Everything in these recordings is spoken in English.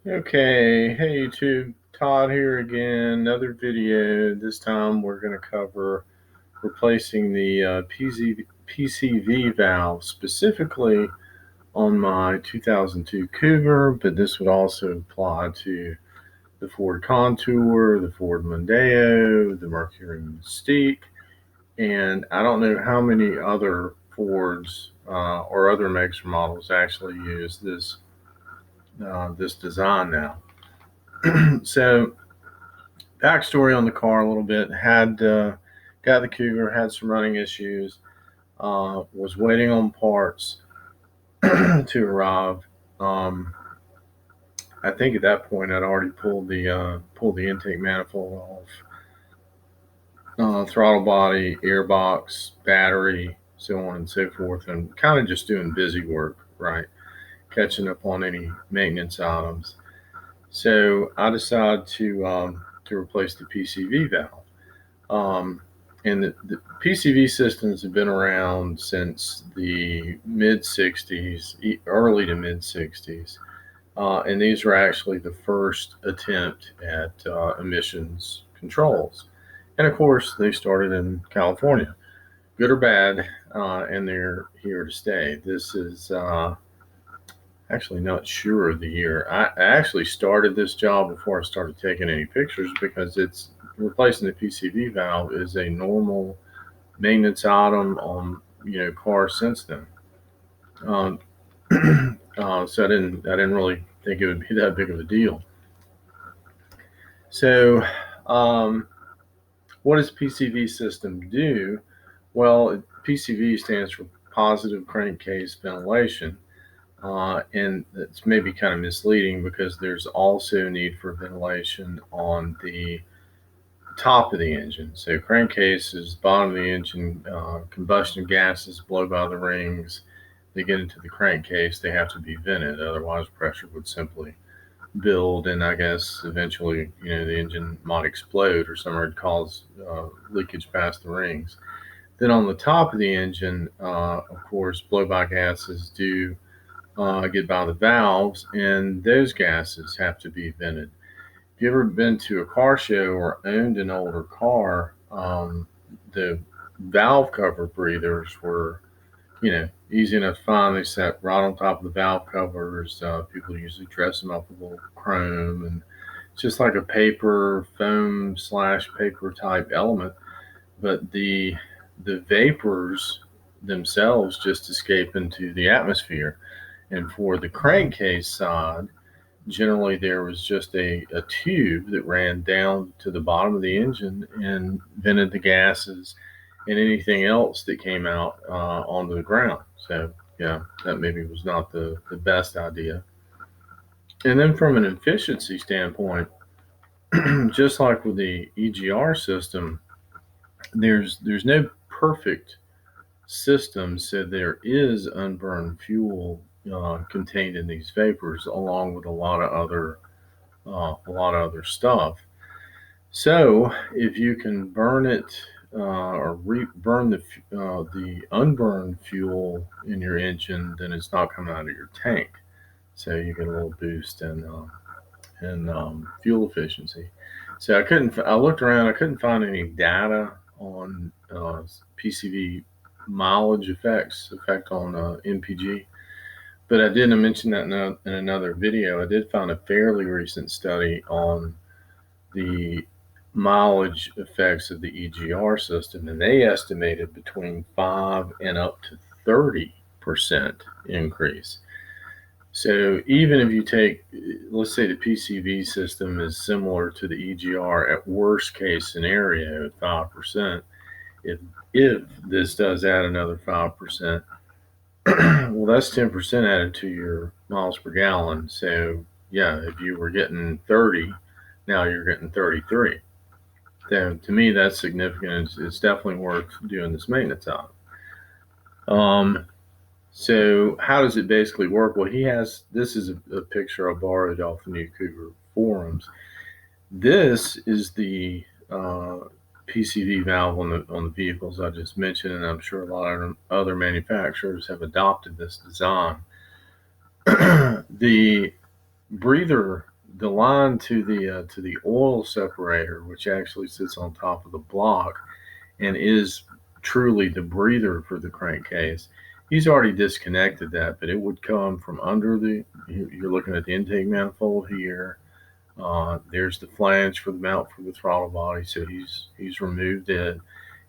Okay, hey YouTube, Todd here again, another video. This time we're going to cover replacing the PCV valve, specifically on my 2002 Cougar, but this would also apply to the Ford Contour, the Ford Mondeo, the Mercury Mystique, and I don't know how many other Fords or other makes or models actually use this design now. So backstory on the car a little bit. Had got the Cougar, had some running issues. Was waiting on parts to arrive. Um, I think at that point I'd already pulled the intake manifold off, throttle body, airbox, battery, so on and so forth, and kind of just doing busy work, right? Catching up on any maintenance items. So I decided to replace the PCV valve. Um, and the PCV systems have been around since the mid 60s, early to mid 60s. And these were actually the first attempt at emissions controls. And of course, they started in California, good or bad, and they're here to stay. This is actually not sure of the year. I actually started this job before I started taking any pictures because it's replacing the PCV valve is a normal maintenance item on cars since then. Um, so I didn't really think it would be that big of a deal. So um, what does PCV system do? Well, PCV stands for positive crankcase ventilation. And it's maybe kind of misleading because there's also need for ventilation on the top of the engine. So crankcase is the bottom of the engine. Combustion gases blow by the rings. They get into the crankcase. They have to be vented. Otherwise, pressure would simply build, and I guess eventually, the engine might explode or somewhere would cause leakage past the rings. Then on the top of the engine, of course, blow by gases do get by the valves, and those gases have to be vented. If you ever been to a car show or owned an older car, the valve cover breathers were, easy enough to find. They sat right on top of the valve covers. People usually dress them up with a little chrome, and it's just like a paper foam slash paper type element. But the vapors themselves just escape into the atmosphere. And for the crankcase side, generally there was just a tube that ran down to the bottom of the engine and vented the gases and anything else that came out onto the ground. So, yeah, that maybe was not the best idea. And then from an efficiency standpoint, just like with the EGR system, there's no perfect system, so there is unburned fuel contained in these vapors, along with a lot of other stuff. So if you can burn it burn the unburned fuel in your engine, then it's not coming out of your tank. So you get a little boost in fuel efficiency. So I looked around, I couldn't find any data on PCV mileage effect on MPG. But I didn't mention that in another video. I did find a fairly recent study on the mileage effects of the EGR system, and they estimated between 5 and up to 30% increase. So even if you take, let's say the PCV system is similar to the EGR at worst case scenario at 5%, if this does add another 5%, well, that's 10% added to your miles per gallon. So, yeah, if you were getting 30, now you're getting 33. So, to me, that's significant. It's definitely worth doing this maintenance on. So, how does it basically work? Well, this is a picture I borrowed off the New Cougar forums. This is the PCV valve on the vehicles I just mentioned, and I'm sure a lot of other manufacturers have adopted this design. The breather the line to the oil separator, which actually sits on top of the block and is truly the breather for the crankcase, he's already disconnected that, but it would come from under the. You're looking at the intake manifold here. There's the flange for the mount for the throttle body, so he's removed it.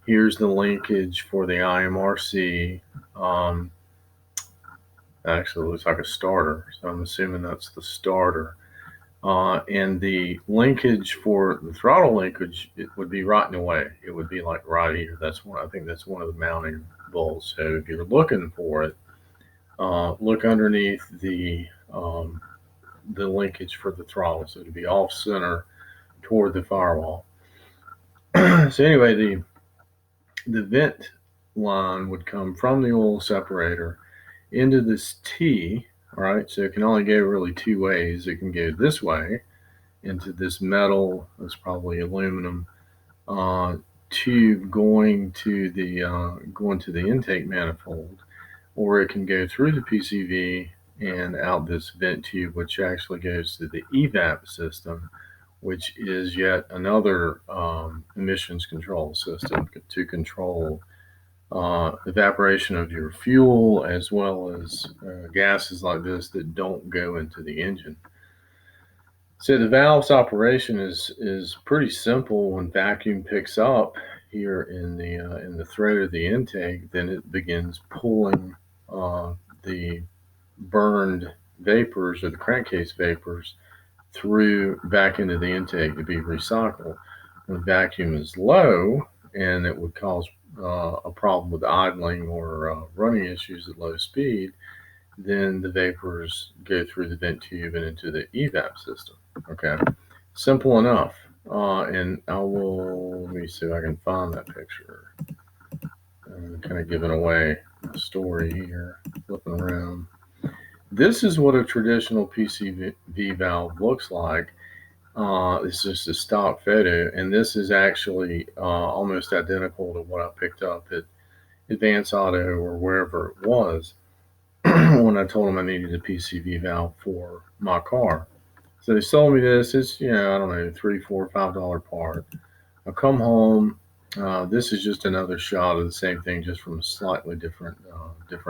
Here's the linkage for the IMRC. Actually, it looks like a starter, so I'm assuming that's the starter. And the linkage for the throttle linkage, it would be rotting away. It would be like right here. I think that's one of the mounting bolts. So if you're looking for it, look underneath the linkage for the throttle. So to be off center toward the firewall. So anyway, the vent line would come from the oil separator into this T. All right, so it can only go really two ways. It can go this way into this metal, that's probably aluminum, tube going to the intake manifold, or it can go through the PCV and out this vent tube, which actually goes to the evap system, which is yet another emissions control system to control evaporation of your fuel, as well as gases like this that don't go into the engine. So the valve's operation is pretty simple. When vacuum picks up here in the throat of the intake, then it begins pulling the burned vapors or the crankcase vapors through back into the intake to be recycled. When vacuum is low, and it would cause a problem with idling or running issues at low speed, then the vapors go through the vent tube and into the evap system. Okay, simple enough. And let me see if I can find that picture. Kind of giving away the story here, flipping around. This is what a traditional PCV valve looks like. It's just a stock photo, and this is actually almost identical to what I picked up at Advance Auto or wherever it was when I told them I needed a PCV valve for my car. So they sold me this. It's, I don't know, $3, $4, $5 part. I come home. This is just another shot of the same thing, just from a slightly different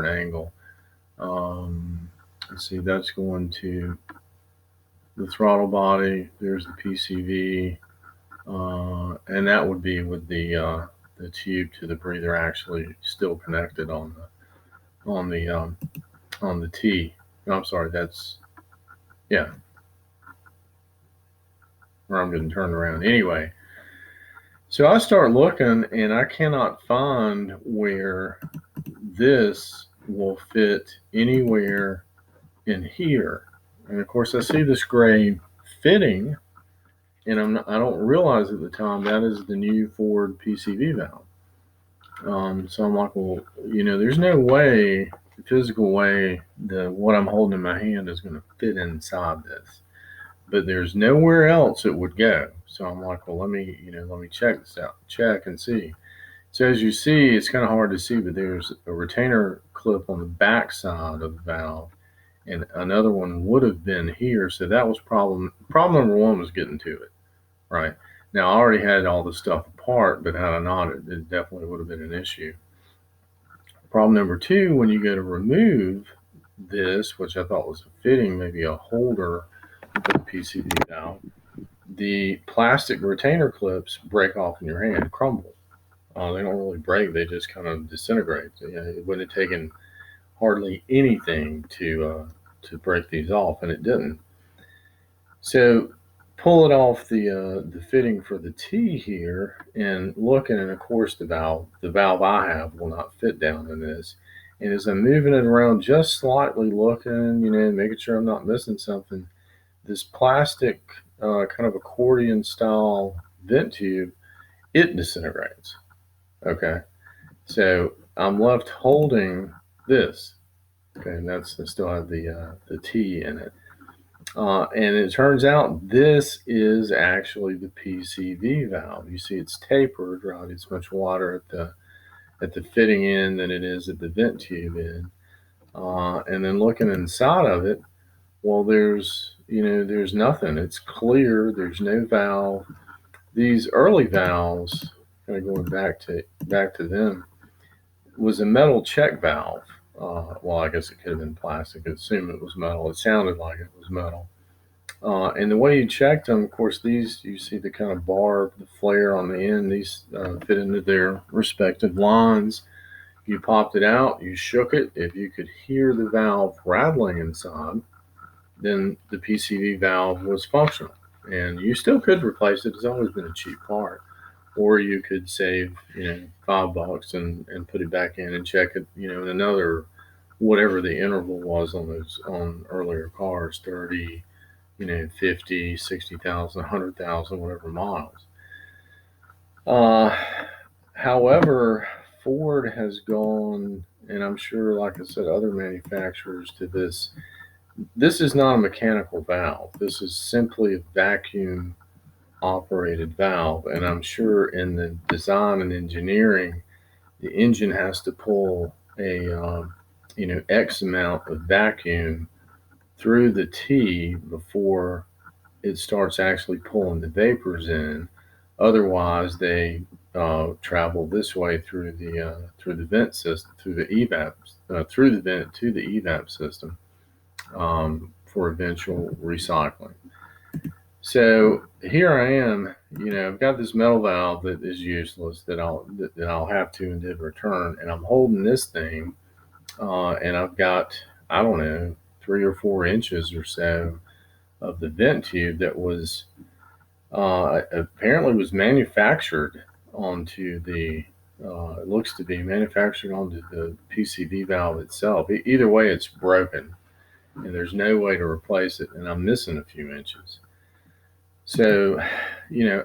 angle. Let's see, that's going to the throttle body. There's the PCV, and that would be with the tube to the breather actually still connected on the T. No, I'm sorry, that's where I'm getting turned around. Anyway, so I start looking, and I cannot find where this will fit anywhere in here. And of course, I see this gray fitting, and I don't realize at the time that is the new Ford PCV valve. So I'm like, well, there's no way, physical way, what I'm holding in my hand is going to fit inside this. But there's nowhere else it would go. So I'm like, well, let me check this out, check and see. So as you see, it's kind of hard to see, but there's a retainer clip on the back side of the valve, and another one would have been here. So that was problem number one, was getting to it, right? Now, I already had all the stuff apart, but had I not, it definitely would have been an issue. Problem number two, when you go to remove this, which I thought was a fitting, maybe a holder for the PCV valve, the plastic retainer clips break off in your hand, crumble. They don't really break; they just kind of disintegrate. It wouldn't have taken hardly anything to break these off, and it didn't. So pull it off the fitting for the T here, and looking, and of course the valve I have will not fit down in this. And as I'm moving it around, just slightly looking, making sure I'm not missing something, this plastic kind of accordion style vent tube, it disintegrates. Okay, so I'm left holding this. Okay, and I still have the T in it. And it turns out this is actually the PCV valve. You see it's tapered, right? It's much wider at the fitting end than it is at the vent tube end. And then looking inside of it, well, there's there's nothing. It's clear. There's no valve. These early valves, kind of going back to them, was a metal check valve. Well, I guess it could have been plastic. I assume it was metal. It sounded like it was metal. And the way you checked them, of course, these, you see the kind of barb, the flare on the end, these fit into their respective lines. You popped it out, you shook it. If you could hear the valve rattling inside, then the PCV valve was functional. And you still could replace it. It's always been a cheap part. Or you could save, $5 and put it back in and check it, in another, whatever the interval was on earlier cars, 30, 50, 60,000, 100,000, whatever miles. However, Ford has gone, and I'm sure, like I said, other manufacturers to this. This is not a mechanical valve. This is simply a vacuum operated valve. And I'm sure in the design and engineering, the engine has to pull a, X amount of vacuum through the T before it starts actually pulling the vapors in. Otherwise, they travel this way through the vent system, through the evap, through the vent to the evap system for eventual recycling. So here I am. I've got this metal valve that is useless that I'll have to and did return, and I'm holding this thing, and I've got, I don't know, 3 or 4 inches or so of the vent tube that was apparently was manufactured onto the. It looks to be manufactured onto the PCV valve itself. Either way, it's broken, and there's no way to replace it, and I'm missing a few inches. So,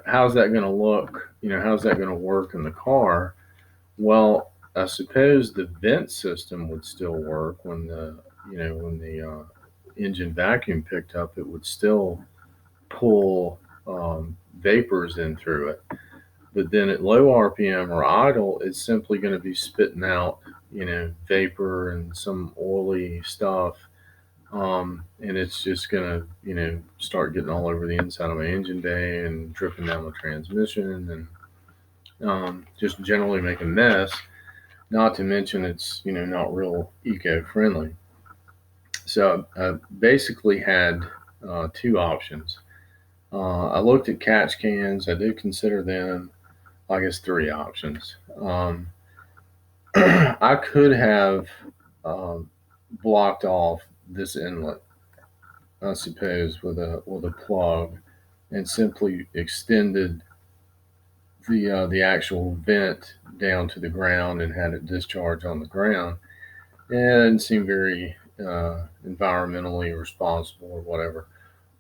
how's that going to look? How's that going to work in the car? Well, I suppose the vent system would still work when the engine vacuum picked up. It would still pull vapors in through it. But then at low RPM or idle, it's simply going to be spitting out, vapor and some oily stuff. And it's just going to, start getting all over the inside of my engine bay and dripping down the transmission and just generally make a mess. Not to mention it's, not real eco-friendly. So I basically had 2 options. I looked at catch cans. I did consider them. I guess 3 options. I could have blocked off this inlet, I suppose, with a plug, and simply extended the actual vent down to the ground and had it discharge on the ground. And it didn't seem very environmentally responsible or whatever.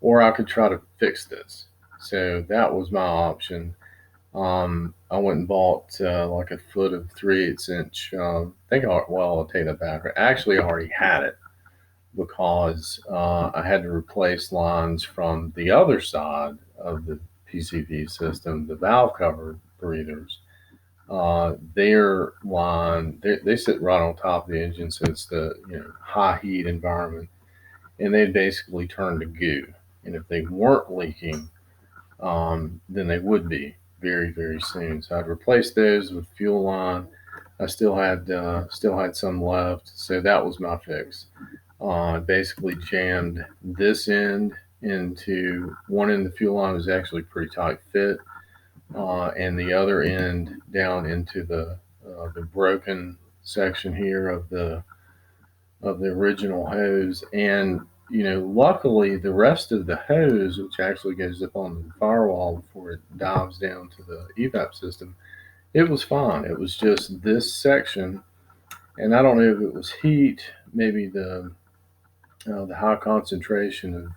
Or I could try to fix this. So that was my option. I went and bought like a foot of 3/8 inch. I'll take that back. Actually, I already had it because I had to replace lines from the other side of the PCV system, the valve cover breathers. Their line, they sit right on top of the engine, so it's the high heat environment, and they basically turned to goo. And if they weren't leaking, then they would be very, very soon. So I'd replace those with fuel line. I still had some left, so that was my fix. I basically jammed this end into one end. The fuel line was actually pretty tight fit, and the other end down into the broken section here of the original hose. And luckily the rest of the hose, which actually goes up on the firewall before it dives down to the evap system, it was fine. It was just this section, and I don't know if it was heat, maybe the high concentration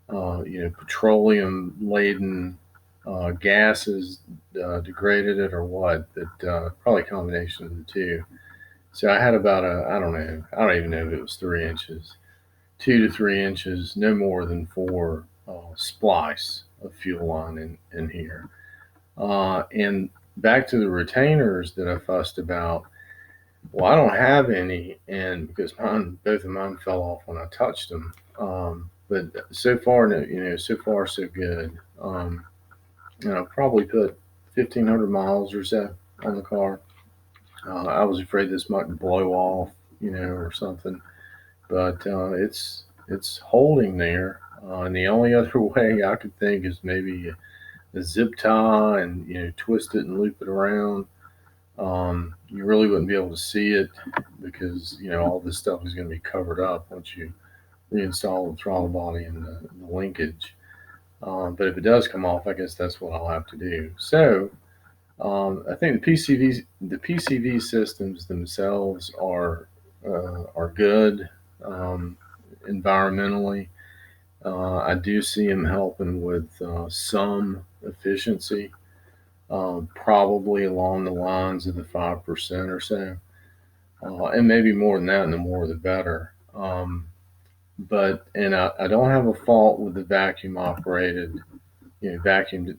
of petroleum laden gases degraded it or what. That probably a combination of the two. So I had about I don't even know if it was 3 inches, 2 to 3 inches, no more than 4 splice of fuel line in here. And back to the retainers that I fussed about. Well, I don't have any, and because both of mine fell off when I touched them. but so far, so far so good. Probably put 1,500 miles or so on the car. I was afraid this might blow off, or something, but it's holding there. And the only other way I could think is maybe a zip tie and twist it and loop it around. You really wouldn't be able to see it because all this stuff is going to be covered up once you reinstall the throttle body and the linkage. But if it does come off, I guess that's what I'll have to do. So I think the PCV systems themselves are good environmentally. I do see them helping with some efficiency, probably along the lines of the 5% or so, and maybe more than that. And the more, the better. But I don't have a fault with the vacuum operated, the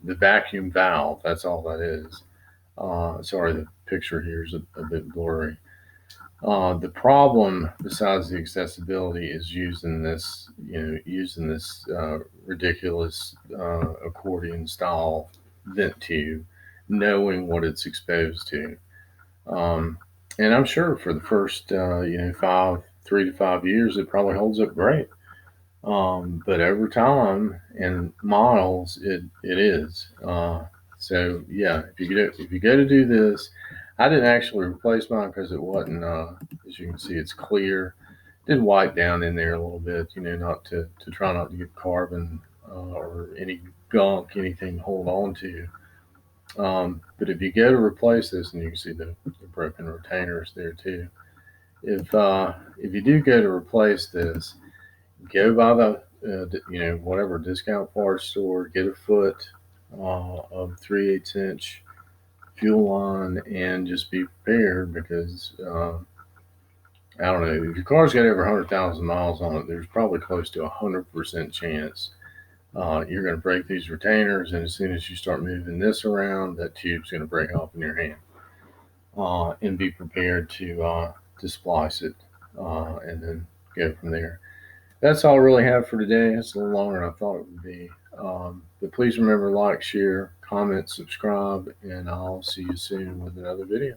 vacuum valve. That's all that is. Sorry, the picture here is a bit blurry. The problem, besides the accessibility, is using this ridiculous accordion style vent tube, knowing what it's exposed to. Um, and I'm sure for the first 3 to 5 years, it probably holds up great. But over time and miles, it is. So yeah, if you go to do this, I didn't actually replace mine because it wasn't. As you can see, it's clear. Did wipe down in there a little bit, not to try not to get carbon or any gunk, anything to hold on to. But if you go to replace this, and you can see the broken retainers there too. If you do go to replace this, go by the whatever discount parts store, get a foot of 3/8 inch fuel line, and just be prepared because I don't know, if your car's got over 100,000 miles on it, there's probably close to 100% chance you're going to break these retainers, and as soon as you start moving this around, that tube's going to break off in your hand. And be prepared to splice it and then go from there. That's all I really have for today. It's a little longer than I thought it would be. But please remember, like, share, comment, subscribe, and I'll see you soon with another video.